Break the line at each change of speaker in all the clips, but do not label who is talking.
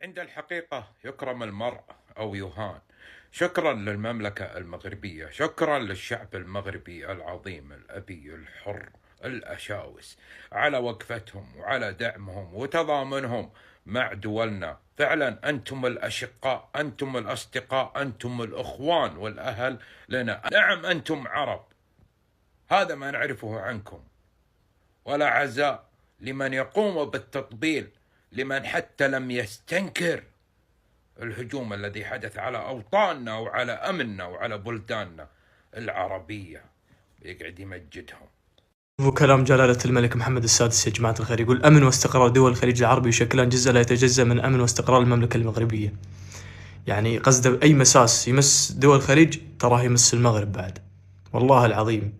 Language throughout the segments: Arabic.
عند الحقيقة يكرم المرء أو يهان. شكرا للمملكة المغربية، شكرا للشعب المغربي العظيم الأبي الحر الأشاوس على وقفتهم وعلى دعمهم وتضامنهم مع دولنا. فعلا أنتم الأشقاء، أنتم الأصدقاء، أنتم الأخوان والأهل لنا. نعم أنتم عرب، هذا ما نعرفه عنكم، ولا عزاء لمن يقوم بالتطبيل، لمن حتى لم يستنكر الهجوم الذي حدث على أوطاننا وعلى أمننا وعلى بلداننا العربية، يقعد يمجدهم.
وكلام جلالة الملك محمد السادس يا جماعة الخير، يقول: أمن واستقرار دول الخليج العربي يشكلان جزء لا يتجزأ من أمن واستقرار المملكة المغربية. يعني قصده أي مساس يمس دول الخليج تراه يمس المغرب بعد. والله العظيم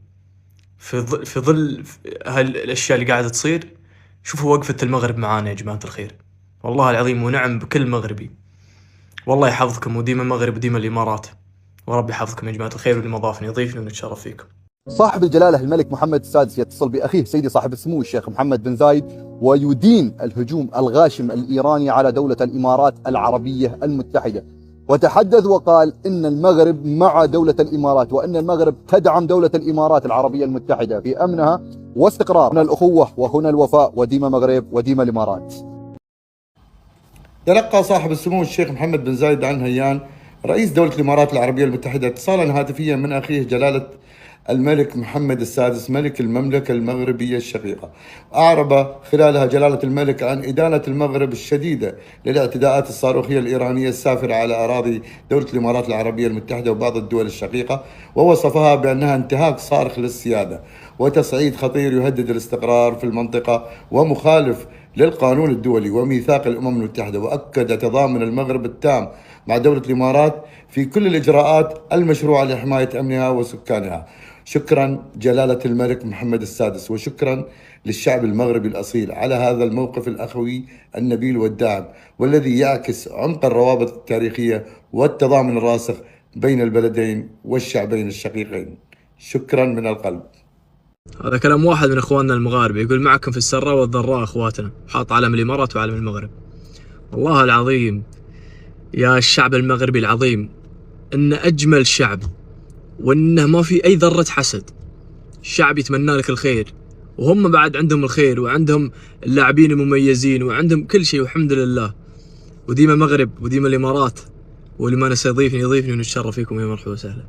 في ظل هالأشياء اللي قاعدة تصير، شوفوا وقفة المغرب معانا يا جماعة الخير. والله العظيم ونعم بكل مغربي. والله يحفظكم، وديما المغرب وديما الإمارات، ورب يحفظكم يا جماعة الخير. واللي مضافني يضيفني ونتشرف فيكم.
صاحب الجلالة الملك محمد السادس يتصل بأخيه سيدي صاحب السمو الشيخ محمد بن زايد ويدين الهجوم الغاشم الإيراني على دولة الإمارات العربية المتحدة، وتحدث وقال إن المغرب مع دولة الإمارات، وأن المغرب تدعم دولة الإمارات العربية المتحدة في أمنها واستقرار. هنا الأخوة وهنا الوفاء، وديما مغرب وديما الإمارات.
تلقى صاحب السمو الشيخ محمد بن زايد آل نهيان رئيس دولة الإمارات العربية المتحدة اتصالا هاتفيا من أخيه جلالة الملك محمد السادس ملك المملكة المغربية الشقيقة. أعرب خلالها جلالة الملك عن إدانة المغرب الشديدة للاعتداءات الصاروخية الإيرانية السافرة على أراضي دولة الإمارات العربية المتحدة وبعض الدول الشقيقة، ووصفها بأنها انتهاك صارخ للسيادة وتصعيد خطير يهدد الاستقرار في المنطقة ومخالف للقانون الدولي وميثاق الأمم المتحدة. وأكد تضامن المغرب التام مع دولة الإمارات في كل الإجراءات المشروعة لحماية أمنها وسكانها. شكرا جلالة الملك محمد السادس، وشكرا للشعب المغربي الأصيل على هذا الموقف الأخوي النبيل والداعم، والذي يعكس عمق الروابط التاريخية والتضامن الراسخ بين البلدين والشعبين الشقيقين. شكرا من القلب.
هذا كلام واحد من اخواننا المغاربه، يقول: معكم في السراء والضراء اخواتنا، حاط علم الامارات وعلم المغرب. والله العظيم يا الشعب المغربي العظيم، ان اجمل شعب، وانه ما في اي ذره حسد. الشعب يتمنى لك الخير، وهم بعد عندهم الخير، وعندهم اللاعبين المميزين، وعندهم كل شيء، والحمد لله. وديما مغرب وديما الامارات، واللي ما نسى يضيفني ونتشرف فيكم. يا مرحبا وسهلا.